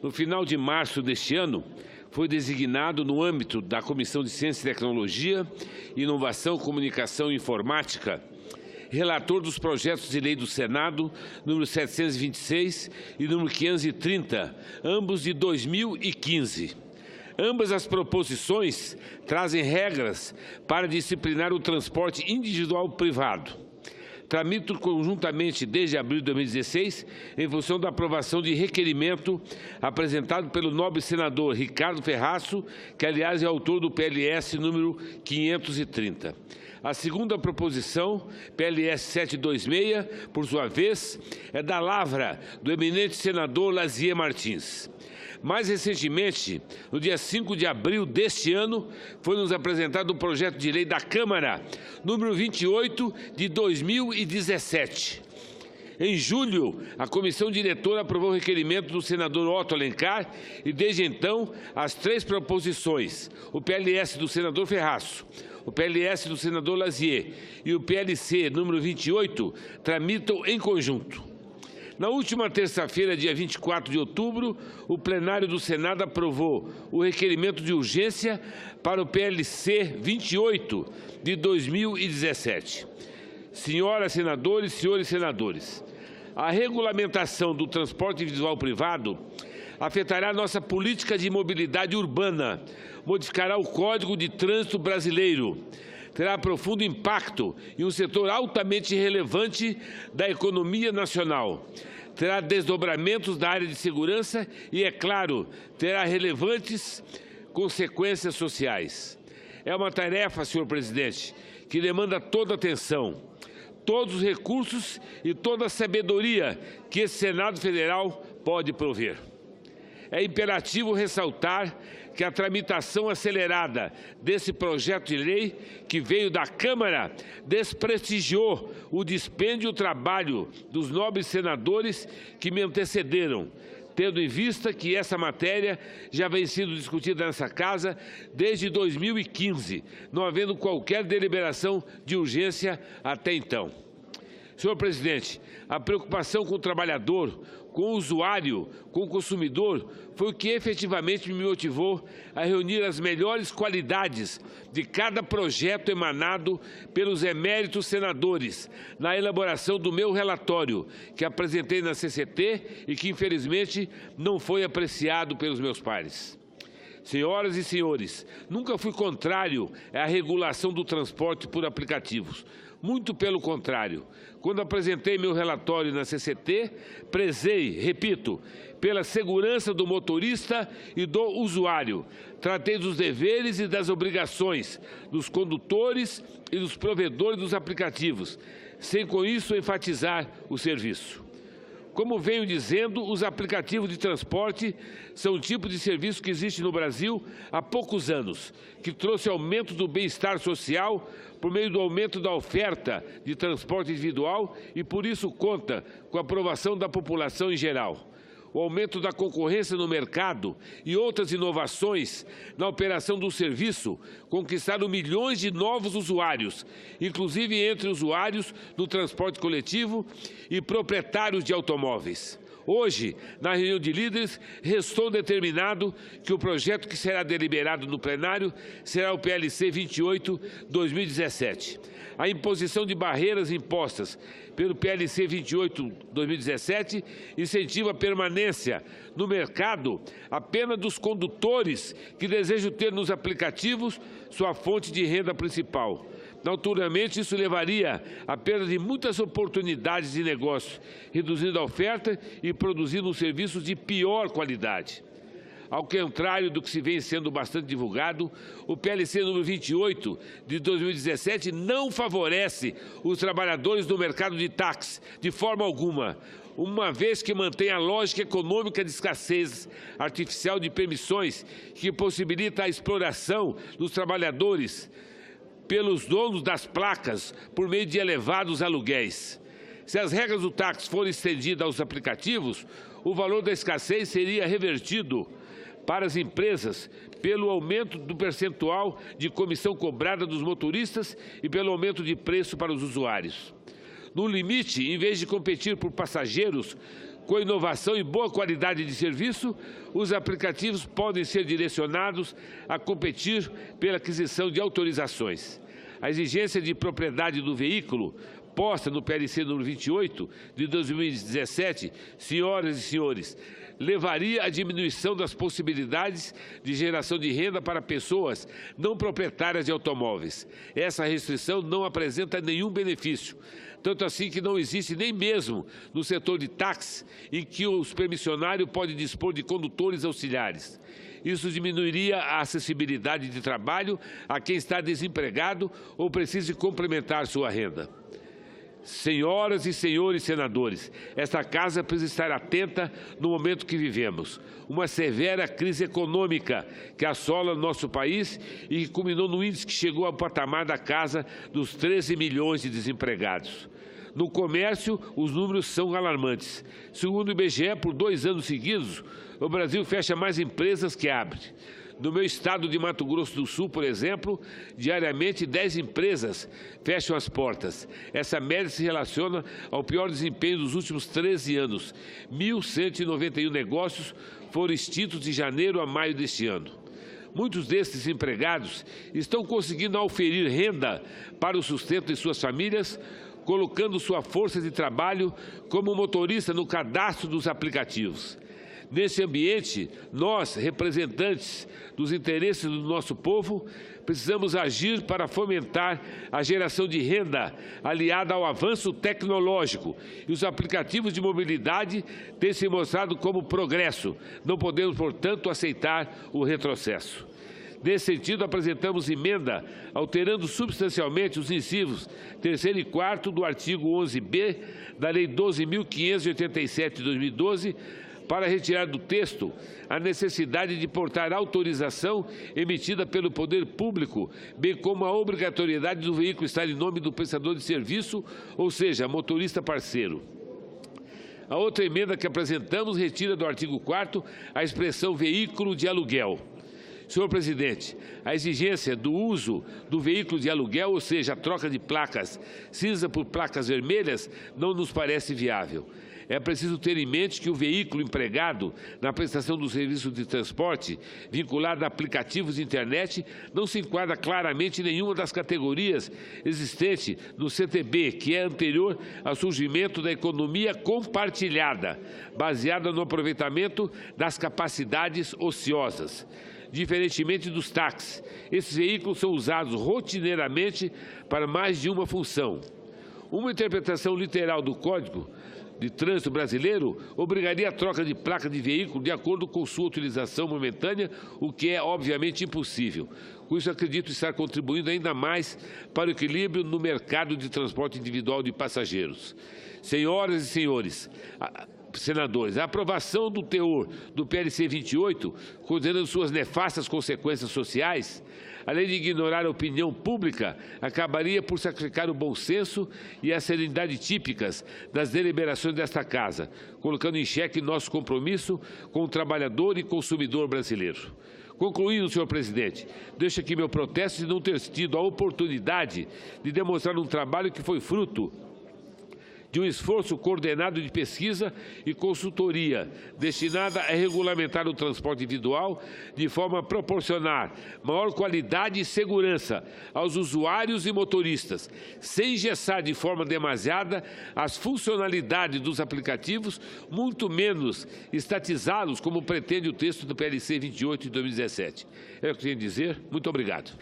No final de março deste ano, foi designado no âmbito da Comissão de Ciência e Tecnologia, Inovação, Comunicação e Informática, relator dos projetos de lei do Senado, número 726 e número 530, ambos de 2015. Ambas as proposições trazem regras para disciplinar o transporte individual privado. Tramito conjuntamente desde abril de 2016, em função da aprovação de requerimento apresentado pelo nobre senador Ricardo Ferraço, que, aliás, é autor do PLS número 530. A segunda proposição, PLS 726, por sua vez, é da lavra do eminente senador Lazier Martins. Mais recentemente, no dia 5 de abril deste ano, foi-nos apresentado o projeto de lei da Câmara, número 28 de 2017. Em julho, a comissão diretora aprovou o requerimento do senador Otto Alencar e, desde então, as três proposições, o PLS do senador Ferraço, o PLS do senador Lazier e o PLC número 28, tramitam em conjunto. Na última terça-feira, dia 24 de outubro, o plenário do Senado aprovou o requerimento de urgência para o PLC 28 de 2017. Senhoras senadores, senhores senadores, a regulamentação do transporte individual privado afetará nossa política de mobilidade urbana, modificará o Código de Trânsito brasileiro, terá profundo impacto em um setor altamente relevante da economia nacional, terá desdobramentos da área de segurança e, é claro, terá relevantes consequências sociais. É uma tarefa, senhor presidente, que demanda toda a atenção, todos os recursos e toda a sabedoria que esse Senado Federal pode prover. É imperativo ressaltar que a tramitação acelerada desse projeto de lei, que veio da Câmara, desprestigiou o dispêndio e o trabalho dos nobres senadores que me antecederam, tendo em vista que essa matéria já vem sendo discutida nessa Casa desde 2015, não havendo qualquer deliberação de urgência até então. Senhor presidente, a preocupação com o trabalhador, com o usuário, com o consumidor, foi o que efetivamente me motivou a reunir as melhores qualidades de cada projeto emanado pelos eméritos senadores na elaboração do meu relatório, que apresentei na CCT e que, infelizmente, não foi apreciado pelos meus pares. Senhoras e senhores, nunca fui contrário à regulação do transporte por aplicativos. Muito pelo contrário. Quando apresentei meu relatório na CCT, prezei, repito, pela segurança do motorista e do usuário. Tratei dos deveres e das obrigações dos condutores e dos provedores dos aplicativos, sem com isso enfatizar o serviço. Como venho dizendo, os aplicativos de transporte são um tipo de serviço que existe no Brasil há poucos anos, que trouxe aumento do bem-estar social por meio do aumento da oferta de transporte individual e, por isso, conta com a aprovação da população em geral. O aumento da concorrência no mercado e outras inovações na operação do serviço conquistaram milhões de novos usuários, inclusive entre usuários do transporte coletivo e proprietários de automóveis. Hoje, na reunião de líderes, restou determinado que o projeto que será deliberado no plenário será o PLC 28/2017. A imposição de barreiras impostas pelo PLC 28/2017 incentiva a permanência no mercado apenas dos condutores que desejam ter nos aplicativos sua fonte de renda principal. Naturalmente, isso levaria à perda de muitas oportunidades de negócio, reduzindo a oferta e produzindo serviços de pior qualidade. Ao contrário do que se vem sendo bastante divulgado, o PLC número 28 de 2017 não favorece os trabalhadores do mercado de táxi de forma alguma, uma vez que mantém a lógica econômica de escassez artificial de permissões que possibilita a exploração dos trabalhadores pelos donos das placas por meio de elevados aluguéis. Se as regras do táxi forem estendidas aos aplicativos, o valor da escassez seria revertido para as empresas pelo aumento do percentual de comissão cobrada dos motoristas e pelo aumento de preço para os usuários. No limite, em vez de competir por passageiros Com inovação e boa qualidade de serviço, os aplicativos podem ser direcionados a competir pela aquisição de autorizações. A exigência de propriedade do veículo, posta no PLC número 28 de 2017, senhoras e senhores, levaria à diminuição das possibilidades de geração de renda para pessoas não proprietárias de automóveis. Essa restrição não apresenta nenhum benefício, tanto assim que não existe nem mesmo no setor de táxi, em que o permissionário pode dispor de condutores auxiliares. Isso diminuiria a acessibilidade de trabalho a quem está desempregado ou precise complementar sua renda. Senhoras e senhores senadores, esta Casa precisa estar atenta no momento que vivemos. Uma severa crise econômica que assola nosso país e que culminou no índice que chegou ao patamar da casa dos 13 milhões de desempregados. No comércio, os números são alarmantes. Segundo o IBGE, por 2 anos seguidos, o Brasil fecha mais empresas que abre. No meu estado de Mato Grosso do Sul, por exemplo, diariamente 10 empresas fecham as portas. Essa média se relaciona ao pior desempenho dos últimos 13 anos. 1.191 negócios foram extintos de janeiro a maio deste ano. Muitos desses empregados estão conseguindo auferir renda para o sustento de suas famílias, colocando sua força de trabalho como motorista no cadastro dos aplicativos. Nesse ambiente, nós, representantes dos interesses do nosso povo, precisamos agir para fomentar a geração de renda aliada ao avanço tecnológico. E os aplicativos de mobilidade têm se mostrado como progresso. Não podemos, portanto, aceitar o retrocesso. Nesse sentido, apresentamos emenda alterando substancialmente os incisos 3º e 4º do artigo 11b da Lei 12.587 de 2012, para retirar do texto a necessidade de portar autorização emitida pelo Poder Público, bem como a obrigatoriedade do veículo estar em nome do prestador de serviço, ou seja, motorista parceiro. A outra emenda que apresentamos retira do artigo 4º a expressão veículo de aluguel. Senhor presidente, a exigência do uso do veículo de aluguel, ou seja, a troca de placas cinza por placas vermelhas, não nos parece viável. É preciso ter em mente que o veículo empregado na prestação do serviço de transporte, vinculado a aplicativos de internet, não se enquadra claramente em nenhuma das categorias existentes no CTB, que é anterior ao surgimento da economia compartilhada, baseada no aproveitamento das capacidades ociosas. Diferentemente dos táxis, esses veículos são usados rotineiramente para mais de uma função. Uma interpretação literal do Código de Trânsito Brasileiro obrigaria a troca de placa de veículo de acordo com sua utilização momentânea, o que é obviamente impossível. Com isso, acredito estar contribuindo ainda mais para o equilíbrio no mercado de transporte individual de passageiros. Senhoras e senhores senadores, a aprovação do teor do PLC 28, considerando suas nefastas consequências sociais, além de ignorar a opinião pública, acabaria por sacrificar o bom senso e a serenidade típicas das deliberações desta Casa, colocando em xeque nosso compromisso com o trabalhador e consumidor brasileiro. Concluindo, senhor presidente, deixo aqui meu protesto de não ter tido a oportunidade de demonstrar um trabalho que foi fruto de um esforço coordenado de pesquisa e consultoria, destinada a regulamentar o transporte individual de forma a proporcionar maior qualidade e segurança aos usuários e motoristas, sem engessar de forma demasiada as funcionalidades dos aplicativos, muito menos estatizá-los, como pretende o texto do PLC 28 de 2017. É o que eu tenho a dizer. Muito obrigado.